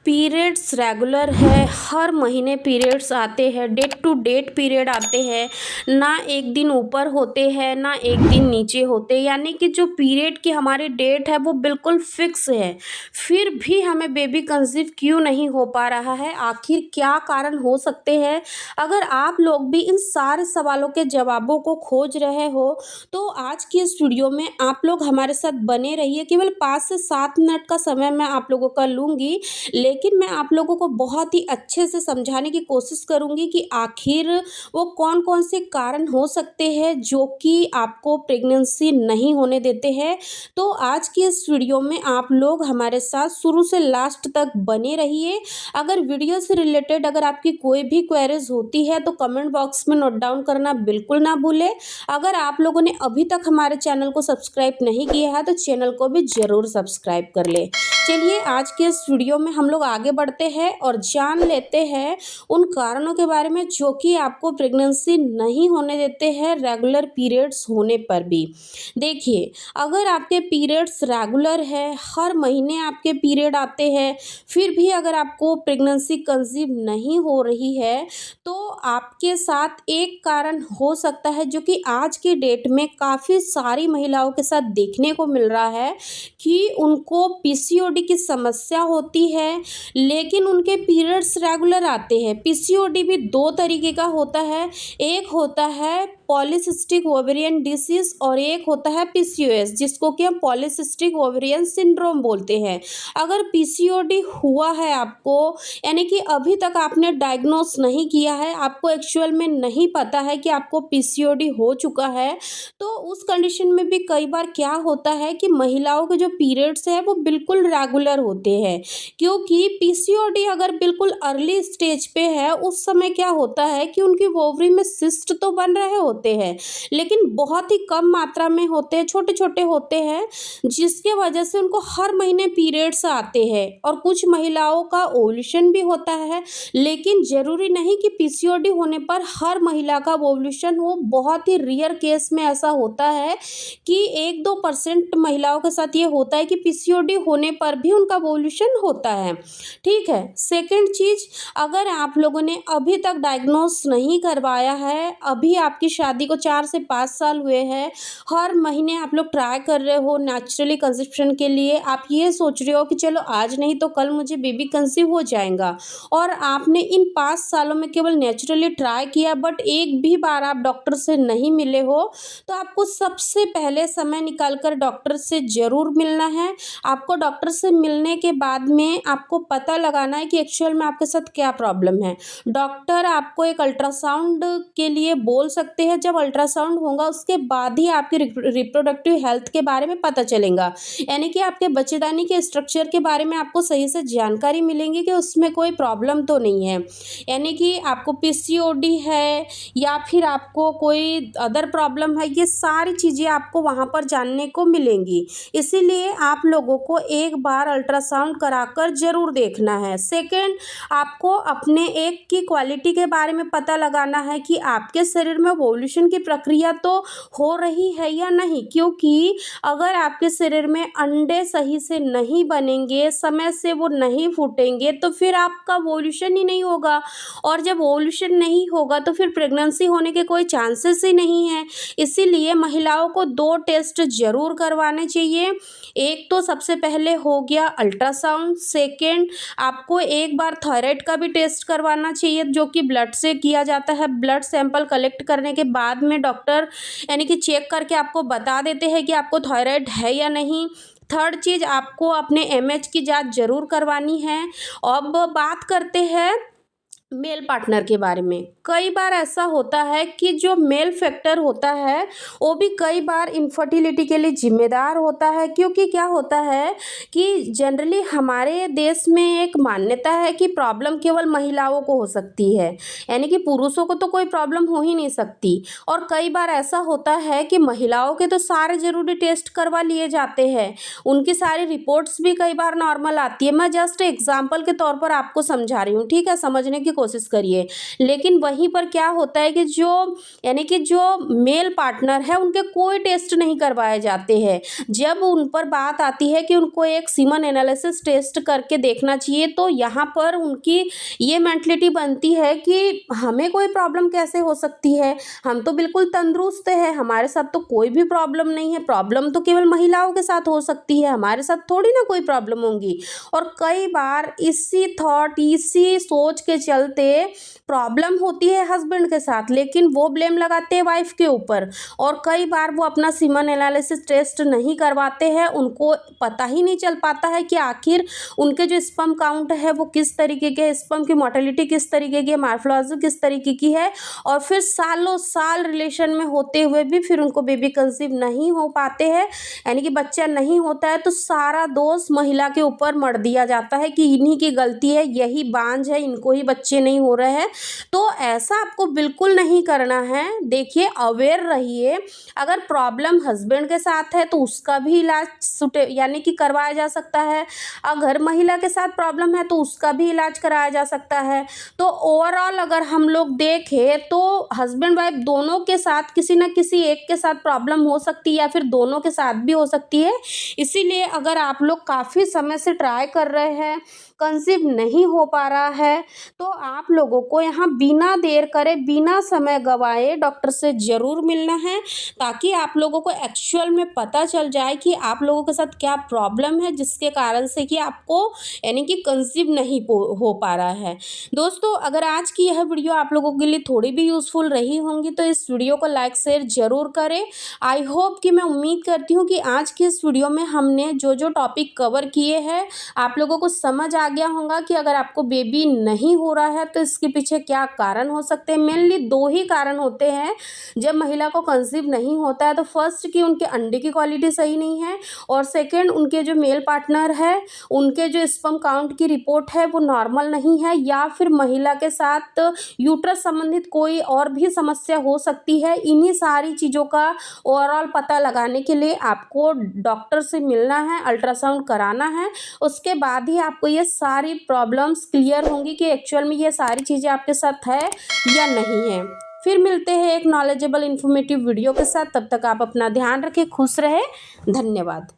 Periods regular है, हर महीने periods आते हैं, डेट टू डेट पीरियड आते हैं, ना एक दिन ऊपर होते हैं ना एक दिन नीचे होते, यानी कि जो पीरियड की हमारी डेट है वो बिल्कुल फिक्स है। फिर भी हमें बेबी कंसीव क्यों नहीं हो पा रहा है, आखिर क्या कारण हो सकते हैं? अगर आप लोग भी इन सारे सवालों के जवाबों को खोज रहे हो तो आज की इस वीडियो में आप लोग हमारे साथ बने रहिए। केवल 5 से 7 मिनट का समय मैं आप लोगों का लूँगी, लेकिन मैं आप लोगों को बहुत ही अच्छे से समझाने की कोशिश करूँगी कि आखिर वो कौन-कौन से कारण हो सकते हैं जो कि आपको प्रेगनेंसी नहीं होने देते हैं। तो आज की इस वीडियो में आप लोग हमारे साथ शुरू से लास्ट तक बने रहिए। अगर वीडियो से रिलेटेड अगर आपकी कोई भी क्वेरीज होती है तो कमेंट बॉक्स में नोट डाउन करना बिल्कुल ना भूलें। अगर आप लोगों ने अभी तक हमारे चैनल को सब्सक्राइब नहीं किया है तो चैनल को भी ज़रूर सब्सक्राइब कर लें। चलिए आज के इस वीडियो में हम लोग आगे बढ़ते हैं और जान लेते हैं उन कारणों के बारे में जो कि आपको प्रेगनेंसी नहीं होने देते हैं रेगुलर पीरियड्स होने पर भी। देखिए, अगर आपके पीरियड्स रेगुलर है, हर महीने आपके पीरियड आते हैं, फिर भी अगर आपको प्रेगनेंसी कंसीव नहीं हो रही है तो आपके साथ एक कारण हो सकता है जो कि आज की डेट में काफ़ी सारी महिलाओं के साथ देखने को मिल रहा है कि उनको पीसीओडी की समस्या होती है, लेकिन उनके पीरियड्स रेगुलर आते हैं। पीसीओडी भी 2 तरीके का होता है, एक होता है पॉलीसिस्टिक ओवेरियन डिसीज़ और एक होता है पीसीओएस, जिसको कि हम पॉलीसिस्टिक ओवेरियन सिंड्रोम बोलते हैं। अगर पीसीओडी हुआ है आपको, यानी कि अभी तक आपने डायग्नोस नहीं किया है, आपको एक्चुअल में नहीं पता है कि आपको पीसीओडी हो चुका है, तो उस कंडीशन में भी कई बार क्या होता है कि महिलाओं के जो पीरियड्स है वो बिल्कुल रेगुलर होते हैं। क्योंकि पीसीओडी अगर बिल्कुल अर्ली स्टेज पे है, उस समय क्या होता है कि उनकी ओवरी में सिस्ट तो बन रहे होते हैं, लेकिन बहुत ही कम मात्रा में होते हैं, छोटे-छोटे होते हैं, जिसके वजह से उनको हर महीने पीरियड्स आते हैं। और कुछ महिलाओं का ओव्यूलेशन भी होता है, लेकिन ज़रूरी नहीं कि पीसीओडी होने पर हर महिला का ओव्यूलेशन हो। बहुत ही रेयर केस में ऐसा होता है कि 1-2% महिलाओं के साथ ये होता है कि पीसीओडी होने पर भी उनका ओव्यूलेशन होता है। ठीक है। सेकंड चीज़, अगर आप लोगों ने अभी तक डायग्नोस नहीं करवाया है, अभी आपकी शादी को 4 से 5 साल हुए हैं, हर महीने आप लोग ट्राई कर रहे हो नेचुरली कंसेप्शन के लिए, आप ये सोच रहे हो कि चलो आज नहीं तो कल मुझे बेबी कंसीव हो जाएगा, और आपने इन 5 सालों में केवल नेचुरली ट्राई किया बट एक भी बार आप डॉक्टर से नहीं मिले हो, तो आपको सबसे पहले समय निकाल कर डॉक्टर से ज़रूर मिलना है। आपको डॉक्टर से मिलने के बाद में आपको पता लगाना है कि एक्चुअल में आपके साथ क्या प्रॉब्लम है। डॉक्टर आपको एक अल्ट्रासाउंड के लिए बोल सकते हैं, जब अल्ट्रासाउंड होगा उसके बाद ही आपकी रिप्रोडक्टिव हेल्थ के बारे में पता चलेगा, यानी कि आपके बच्चेदानी के स्ट्रक्चर के बारे में आपको सही से जानकारी मिलेंगी कि उसमें कोई प्रॉब्लम तो नहीं है, यानी कि आपको पीसीओडी है या फिर आपको कोई अदर प्रॉब्लम है, ये सारी चीज़ें आपको वहाँ पर जानने को मिलेंगी। इसीलिए आप लोगों को एक बार अल्ट्रासाउंड कराकर ज़रूर देखना है। सेकंड, आपको अपने एग की क्वालिटी के बारे में पता लगाना है कि आपके शरीर में ओव्यूलेशन की प्रक्रिया तो हो रही है या नहीं, क्योंकि अगर आपके शरीर में अंडे सही से नहीं बनेंगे, समय से वो नहीं फूटेंगे, तो फिर आपका ओव्यूलेशन ही नहीं होगा, और जब ओव्यूलेशन नहीं होगा तो फिर प्रेगनेंसी होने के कोई चांसेस ही नहीं है। इसीलिए महिलाओं को 2 टेस्ट ज़रूर करवाने चाहिए। एक तो सबसे पहले हो गया अल्ट्रासाउंड, सेकंड आपको एक बार थायराइड का भी टेस्ट करवाना चाहिए जो कि ब्लड से किया जाता है। ब्लड सैंपल कलेक्ट करने के बाद में डॉक्टर यानी कि चेक करके आपको बता देते हैं कि आपको थायराइड है या नहीं। थर्ड चीज़, आपको अपने एमएच की जांच ज़रूर करवानी है। अब बात करते हैं मेल पार्टनर के बारे में। कई बार ऐसा होता है कि जो मेल फैक्टर होता है वो भी कई बार इनफर्टिलिटी के लिए जिम्मेदार होता है, क्योंकि क्या होता है कि जनरली हमारे देश में एक मान्यता है कि प्रॉब्लम केवल महिलाओं को हो सकती है, यानी कि पुरुषों को तो कोई प्रॉब्लम हो ही नहीं सकती। और कई बार ऐसा होता है कि महिलाओं के तो सारे ज़रूरी टेस्ट करवा लिए जाते हैं, उनकी सारी रिपोर्ट्स भी कई बार नॉर्मल आती है। मैं जस्ट एग्जाम्पल के तौर पर आपको समझा रही हूँ, ठीक है, समझने की कोशिश करिए। लेकिन वहीं पर क्या होता है कि जो यानी कि जो मेल पार्टनर है उनके कोई टेस्ट नहीं करवाए जाते हैं। जब उन पर बात आती है कि उनको एक सीमन एनालिसिस टेस्ट करके देखना चाहिए, तो यहाँ पर उनकी ये मेंटलिटी बनती है कि हमें कोई प्रॉब्लम कैसे हो सकती है, हम तो बिल्कुल तंदुरुस्त है, हमारे साथ तो कोई भी प्रॉब्लम नहीं है, प्रॉब्लम तो केवल महिलाओं के साथ हो सकती है, हमारे साथ थोड़ी ना कोई प्रॉब्लम होगी। और कई बार इसी थॉट, इसी सोच के चलते प्रॉब्लम होती है हस्बैंड के साथ, लेकिन वो ब्लेम लगाते हैं वाइफ के ऊपर। और कई बार वो अपना सीमन एनालिसिस टेस्ट नहीं करवाते हैं, उनको पता ही नहीं चल पाता है कि आखिर उनके जो स्पर्म काउंट है वो किस तरीके के, स्पर्म की मोर्टेलिटी किस तरीके की है, मॉर्फोलॉजी किस तरीके की है। और फिर सालों साल रिलेशन में होते हुए भी फिर उनको बेबी कंसीव नहीं हो पाते हैं, यानी कि बच्चा नहीं होता है, तो सारा दोष महिला के ऊपर मढ़ दिया जाता है कि इन्हीं की गलती है, यही बांझ है, इनको ही बच्चे नहीं हो रहे हैं। तो ऐसा आपको बिल्कुल नहीं करना है। देखिए, अवेयर रहिए। अगर प्रॉब्लम हस्बैंड के साथ है तो उसका भी इलाज यानी कि करवाया जा सकता है। अगर महिला के साथ प्रॉब्लम है तो उसका भी इलाज कराया जा सकता है। तो ओवरऑल अगर हम लोग देखें तो हस्बैंड वाइफ दोनों के साथ किसी न किसी एक के साथ प्रॉब्लम हो सकती है, या फिर दोनों के साथ भी हो सकती है। इसीलिए अगर आप लोग काफ़ी समय से ट्राई कर रहे हैं, कंसीव नहीं हो पा रहा है, तो आप लोगों को यहाँ बिना देर करे, बिना समय गवाए डॉक्टर से ज़रूर मिलना है, ताकि आप लोगों को एक्चुअल में पता चल जाए कि आप लोगों के साथ क्या प्रॉब्लम है, जिसके कारण से कि आपको यानी कि कंसीव नहीं हो पा रहा है। दोस्तों, अगर आज की यह वीडियो आप लोगों के लिए थोड़ी भी यूज़फुल रही होंगी तो इस वीडियो को लाइक शेयर ज़रूर करें। आई होप कि मैं उम्मीद करती हूँ कि आज की इस वीडियो में हमने जो जो टॉपिक कवर किए हैं आप लोगों को समझ आ गया होगा कि अगर आपको बेबी नहीं हो रहा है तो इसके पीछे क्या कारण हो सकते हैं। मेनली दो ही कारण होते हैं जब महिला को कंसीव नहीं होता है। तो फर्स्ट कि उनके अंडे की क्वालिटी सही नहीं है, और सेकेंड उनके जो मेल पार्टनर है उनके जो स्पर्म काउंट की रिपोर्ट है वो नॉर्मल नहीं है, या फिर महिला के साथ यूट्रस संबंधित कोई और भी समस्या हो सकती है। इन्हीं सारी चीज़ों का ओवरऑल पता लगाने के लिए आपको डॉक्टर से मिलना है, अल्ट्रासाउंड कराना है। उसके बाद ही आपको ये सारी प्रॉब्लम्स क्लियर होंगी कि एक्चुअल में ये सारी चीज़ें आपके साथ है या नहीं है। फिर मिलते हैं एक नॉलेजेबल इन्फॉर्मेटिव वीडियो के साथ। तब तक आप अपना ध्यान रखें, खुश रहें। धन्यवाद।